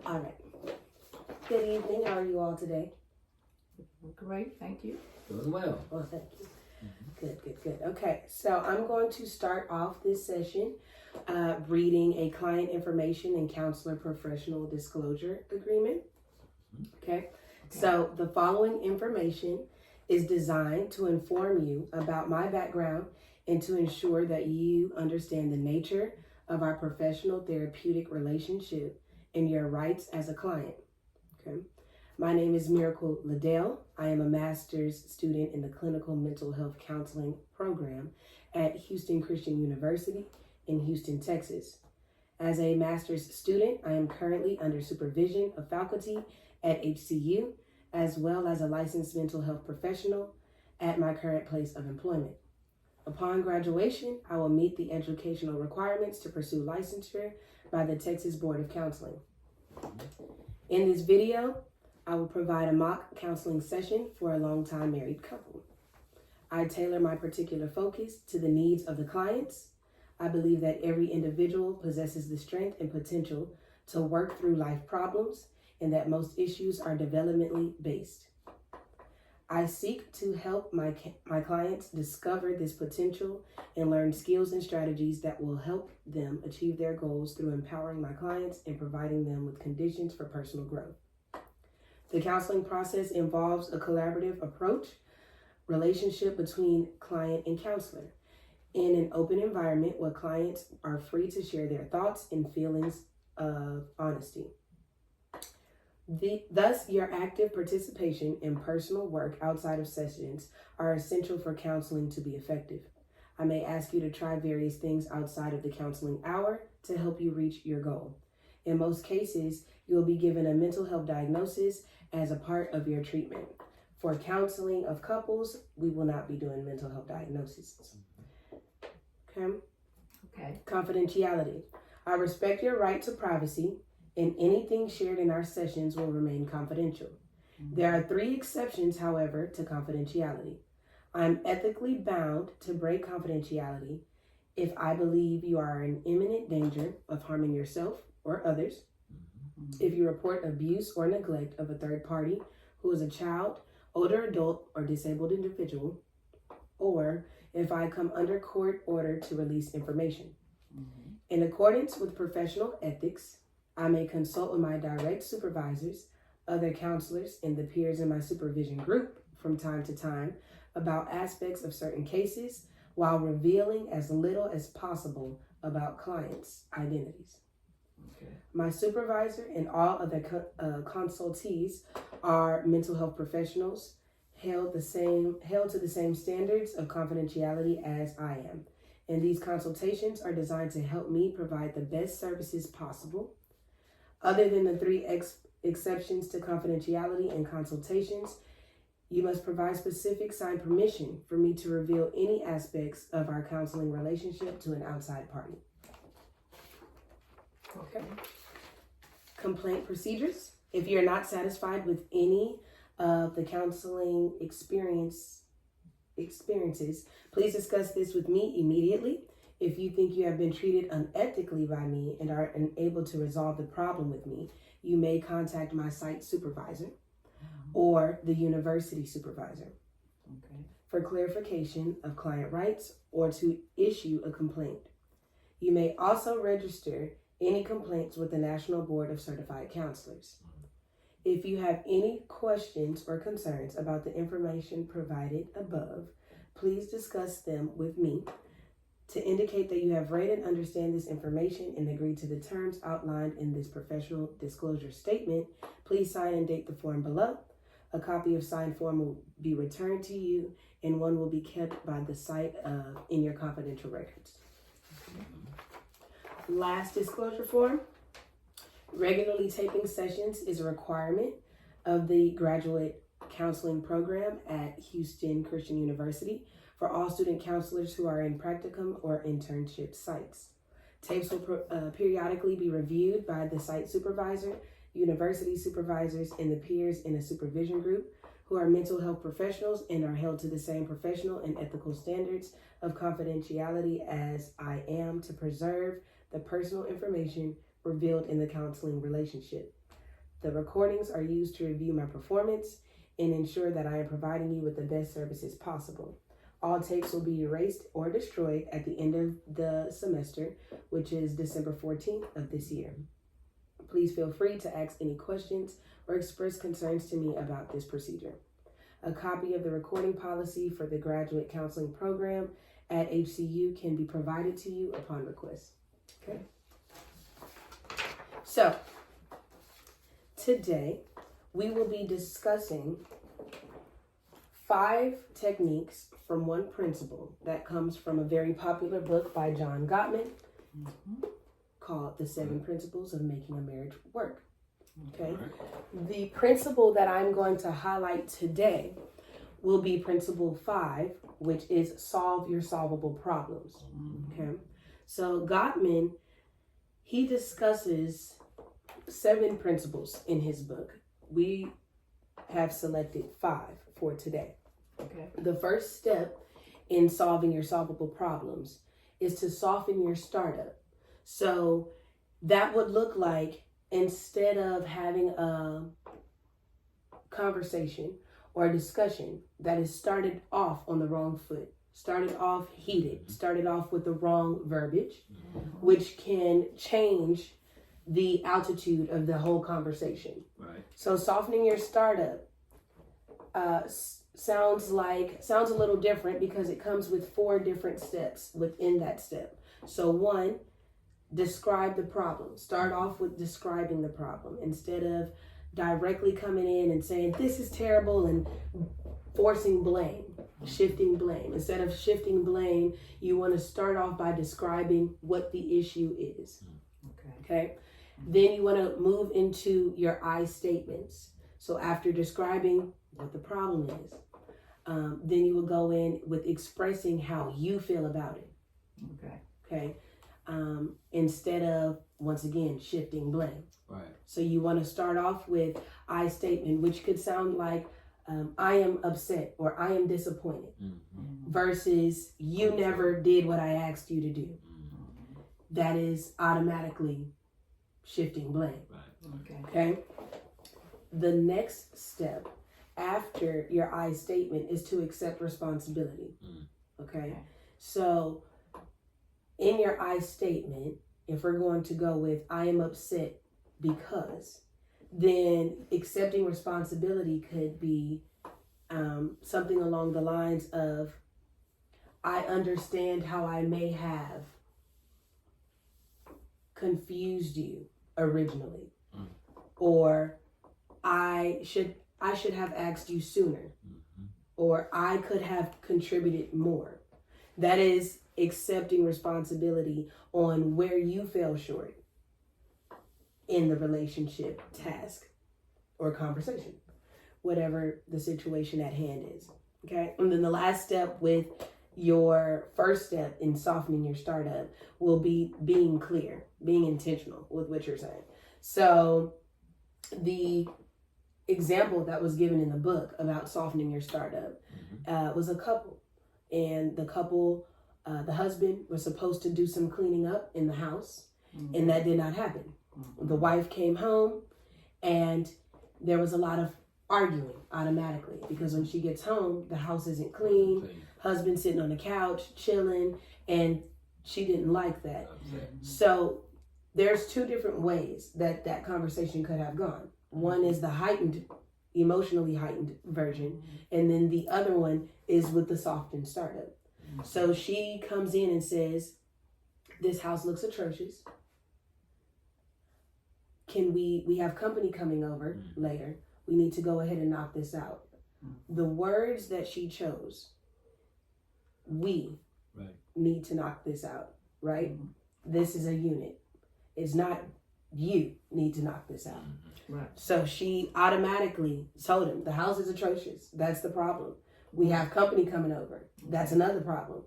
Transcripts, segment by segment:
All right. Good evening. How are you all today? Great, thank you. Doing well. Oh, thank you. Good. Okay, so I'm going to start off this session reading a client information and counselor professional disclosure agreement. Okay, so the following information is designed to inform you about my background and to ensure that you understand the nature of our professional therapeutic relationship and your rights as a client. Okay. My name is Miracle Liddell. I am a master's student in the clinical mental health counseling program at Houston Christian University in Houston, Texas. As a master's student, I am currently under supervision of faculty at HCU, as well as a licensed mental health professional at my current place of employment. Upon graduation, I will meet the educational requirements to pursue licensure by the Texas Board of Counseling. In this video, I will provide a mock counseling session for a long-time married couple. I tailor my particular focus to the needs of the clients. I believe that every individual possesses the strength and potential to work through life problems and that most issues are developmentally based. I seek to help my clients discover this potential and learn skills and strategies that will help them achieve their goals through empowering my clients and providing them with conditions for personal growth. The counseling process involves a collaborative approach, relationship between client and counselor, in an open environment where clients are free to share their thoughts and feelings of honesty. Thus, your active participation in personal work outside of sessions are essential for counseling to be effective. I may ask you to try various things outside of the counseling hour to help you reach your goal. In most cases, you will be given a mental health diagnosis as a part of your treatment. For counseling of couples, we will not be doing mental health diagnoses. Okay. Confidentiality. I respect your right to privacy, and anything shared in our sessions will remain confidential. There are 3 exceptions, however, to confidentiality. I'm ethically bound to break confidentiality if I believe you are in imminent danger of harming yourself or others, if you report abuse or neglect of a third party who is a child, older adult, or disabled individual, or if I come under court order to release information. In accordance with professional ethics, I may consult with my direct supervisors, other counselors, and the peers in my supervision group from time to time about aspects of certain cases while revealing as little as possible about clients' identities. My supervisor and all other consultees are mental health professionals held to the same standards of confidentiality as I am. And these consultations are designed to help me provide the best services possible. Other than the 3 exceptions to confidentiality and consultations, you must provide specific signed permission for me to reveal any aspects of our counseling relationship to an outside party. Okay. Complaint procedures. If you're not satisfied with any of the counseling experiences, please discuss this with me immediately. If you think you have been treated unethically by me and are unable to resolve the problem with me, you may contact my site supervisor or the university supervisor for clarification of client rights or to issue a complaint. You may also register any complaints with the National Board of Certified Counselors. If you have any questions or concerns about the information provided above, please discuss them with me. To indicate that you have read and understand this information and agree to the terms outlined in this professional disclosure statement, please sign and date the form below. A copy of signed form will be returned to you, and one will be kept by the site in your confidential records. Last disclosure form. Regularly taping sessions is a requirement of the graduate counseling program at Houston Christian University for all student counselors who are in practicum or internship sites. Tapes will periodically be reviewed by the site supervisor, university supervisors, and the peers in a supervision group who are mental health professionals and are held to the same professional and ethical standards of confidentiality as I am to preserve the personal information revealed in the counseling relationship. The recordings are used to review my performance and ensure that I am providing you with the best services possible. All tapes will be erased or destroyed at the end of the semester, which is December 14th of this year. Please feel free to ask any questions or express concerns to me about this procedure. A copy of the recording policy for the graduate counseling program at HCU can be provided to you upon request. Okay. So, today we will be discussing 5 techniques from one principle that comes from a very popular book by John Gottman called The 7 Principles of Making a Marriage Work. Okay. The principle that I'm going to highlight today will be principle 5, which is solve your solvable problems. Okay. So Gottman, he discusses 7 principles in his book. We have selected 5 for today. Okay. The first step in solving your solvable problems is to soften your startup. So that would look like, instead of having a conversation or a discussion that is started off on the wrong foot, started off heated, started off with the wrong verbiage, which can change the altitude of the whole conversation. Right. So softening your startup sounds a little different because it comes with 4 different steps within that step. So 1, describe the problem. Start off with describing the problem instead of directly coming in and saying this is terrible and forcing blame, shifting blame. Instead of shifting blame, you want to start off by describing what the issue is. Okay. Then you want to move into your I statements. So after describing what the problem is, then you will go in with expressing how you feel about it. Okay. Instead of, once again, shifting blame. Right. So you want to start off with I statement, which could sound like I am upset or I am disappointed, versus you never did what I asked you to do. That is automatically shifting blame. Right. Okay. The next step after your I statement is to accept responsibility. Okay. So in your I statement, if we're going to go with I am upset because, then accepting responsibility could be something along the lines of I understand how I may have confused you originally, or I should have asked you sooner, or I could have contributed more. That is accepting responsibility on where you fell short in the relationship, task, or conversation, whatever the situation at hand is. Okay. And then the last step with your first step in softening your startup will be being clear, being intentional with what you're saying. So the example that was given in the book about softening your startup was a couple, and the couple, the husband was supposed to do some cleaning up in the house, and that did not happen. The wife came home and there was a lot of arguing automatically, because when she gets home, the house isn't clean, husband sitting on the couch chilling, and she didn't like that. So there's 2 different ways that that conversation could have gone. One is the emotionally heightened version, and then the other one is with the softened startup. So she comes in and says, this house looks atrocious. We have company coming over later. We need to go ahead and knock this out. The words that she chose, we need to knock this out, right? This is a unit. It's not you need to knock this out. Right. So she automatically told him, the house is atrocious. That's the problem. We have company coming over. That's another problem,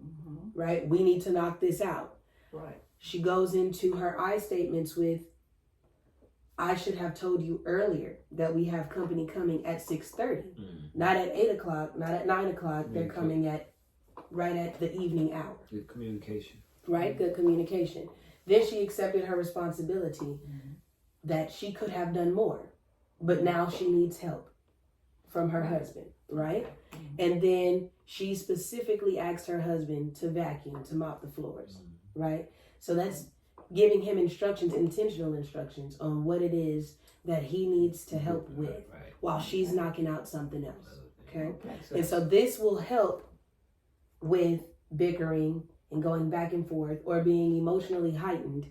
right? We need to knock this out. Right. She goes into her I statements with, I should have told you earlier that we have company coming at 6:30, not at 8 o'clock, not at 9 o'clock. They're coming right at the evening hour. Good communication. Right? Good communication. Then she accepted her responsibility that she could have done more. but now she needs help from her husband, right? And then she specifically asked her husband to vacuum, to mop the floors, right? So that's giving him instructions, intentional instructions on what it is that he needs to help with while she's knocking out something else, okay? And so this will help with bickering and going back and forth or being emotionally heightened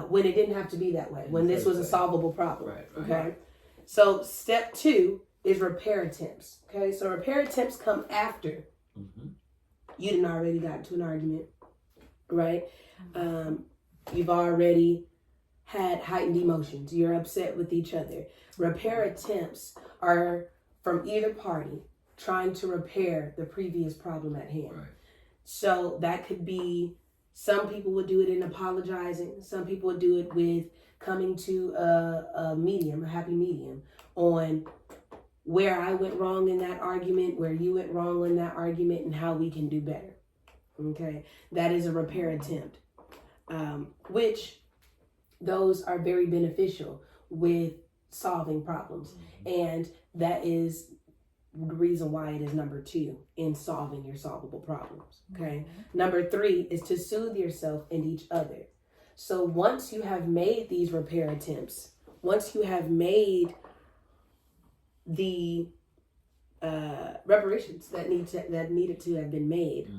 when it didn't have to be that way, when this was a solvable problem, okay? So step 2 is repair attempts, okay? So repair attempts come after you done already got into an argument, right? You've already had heightened emotions. You're upset with each other. Repair attempts are from either party trying to repair the previous problem at hand. So that could be, some people would do it in apologizing. Some people would do it with coming to a medium, a happy medium, on where I went wrong in that argument, where you went wrong in that argument, and how we can do better. Okay, that is a repair attempt, which those are very beneficial with solving problems. And that is the reason why it is number 2 in solving your solvable problems. Okay. Number 3 is to soothe yourself and each other. So once you have made these repair attempts, once you have made the reparations that needed to have been made,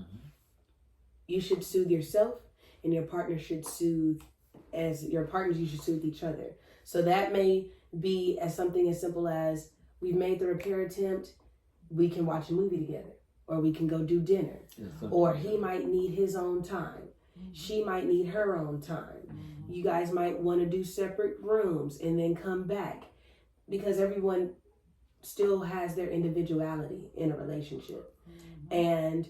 you should soothe yourself, and your partner should soothe, as your partners, you should soothe each other. So that may be as something as simple as, we've made the repair attempt, we can watch a movie together, or we can go do dinner, or he might need his own time. She might need her own time. You guys might want to do separate rooms and then come back, because everyone still has their individuality in a relationship. And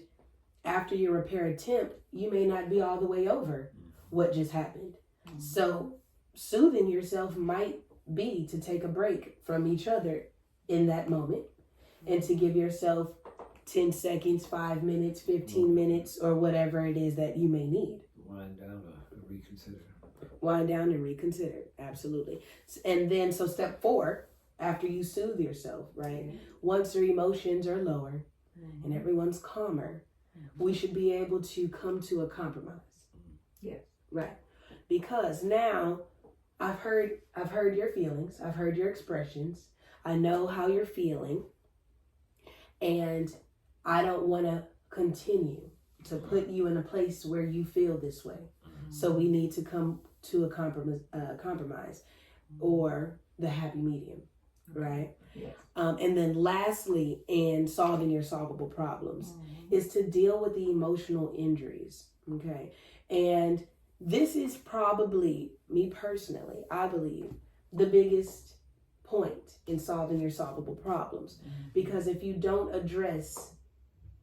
after your repair attempt, you may not be all the way over what just happened. So soothing yourself might be to take a break from each other in that moment, and to give yourself 10 seconds, 5 minutes, 15 minutes, or whatever it is that you may need. Wind down or reconsider. Wind down and reconsider. Absolutely. And then, so step 4, after you soothe yourself, right? Once your emotions are lower and everyone's calmer, we should be able to come to a compromise. Yes. Right. Because now I've heard your feelings. I've heard your expressions. I know how you're feeling. And I don't want to continue to put you in a place where you feel this way. So we need to come to a compromise or the happy medium, right? Yes. And then lastly, in solving your solvable problems, is to deal with the emotional injuries, okay? And this is probably, me personally, I believe, the biggest point in solving your solvable problems. Because if you don't address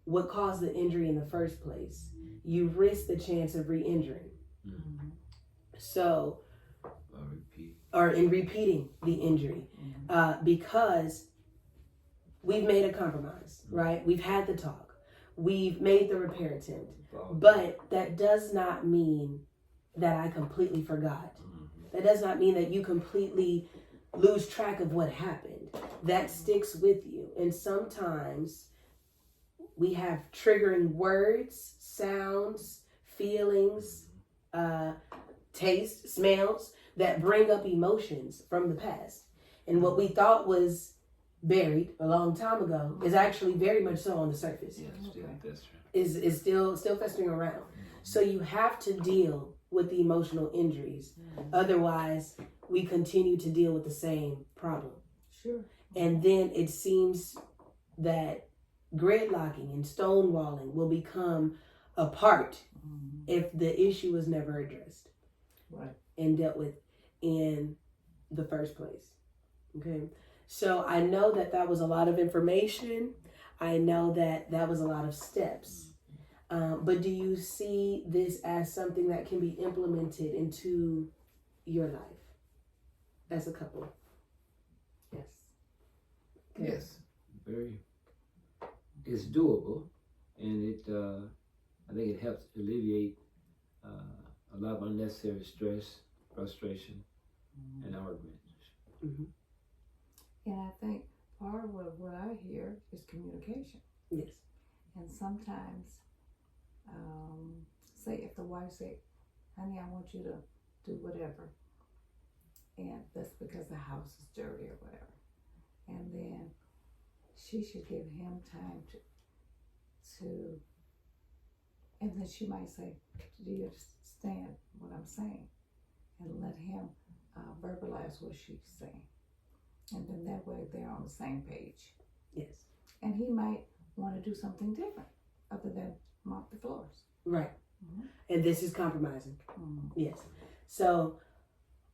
what caused the injury in the first place, you risk the chance of re-injuring. So, or in repeating the injury, because we've made a compromise, right? We've had the talk. We've made the repair attempt. But that does not mean that I completely forgot. That does not mean that you completely lose track of what happened. That sticks with you. And sometimes we have triggering words, sounds, feelings, taste, smells that bring up emotions from the past. And what we thought was buried a long time ago is actually very much so on the surface. Is still festering around. So you have to deal with the emotional injuries. Otherwise, we continue to deal with the same problem. Sure. And then it seems that gridlocking and stonewalling will become a part if the issue was never addressed and dealt with in the first place. Okay. So I know that was a lot of information. I know that was a lot of steps. But do you see this as something that can be implemented into your life as a couple? Yes. Okay. Yes. It's doable, and it I think it helps alleviate a lot of unnecessary stress, frustration, and arguments. And I think part of what I hear is communication. Yes. And sometimes, say if the wife say, honey, I want you to do whatever. And that's because the house is dirty or whatever. And then she should give him time to and then she might say, do you understand what I'm saying? And let him verbalize what she's saying. And then that way they're on the same page. Yes. And he might want to do something different other than mop the floors. Right. Mm-hmm. And this is compromising. Mm-hmm. Yes. So,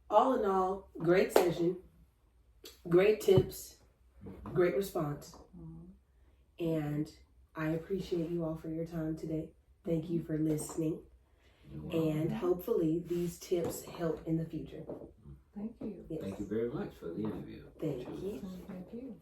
all in all, great session, great tips, great response. Mm-hmm. And I appreciate you all for your time today. Thank you for listening. And hopefully these tips help in the future. Thank you. Yes. Thank you very much for the interview. Thank Which was you. Thank you.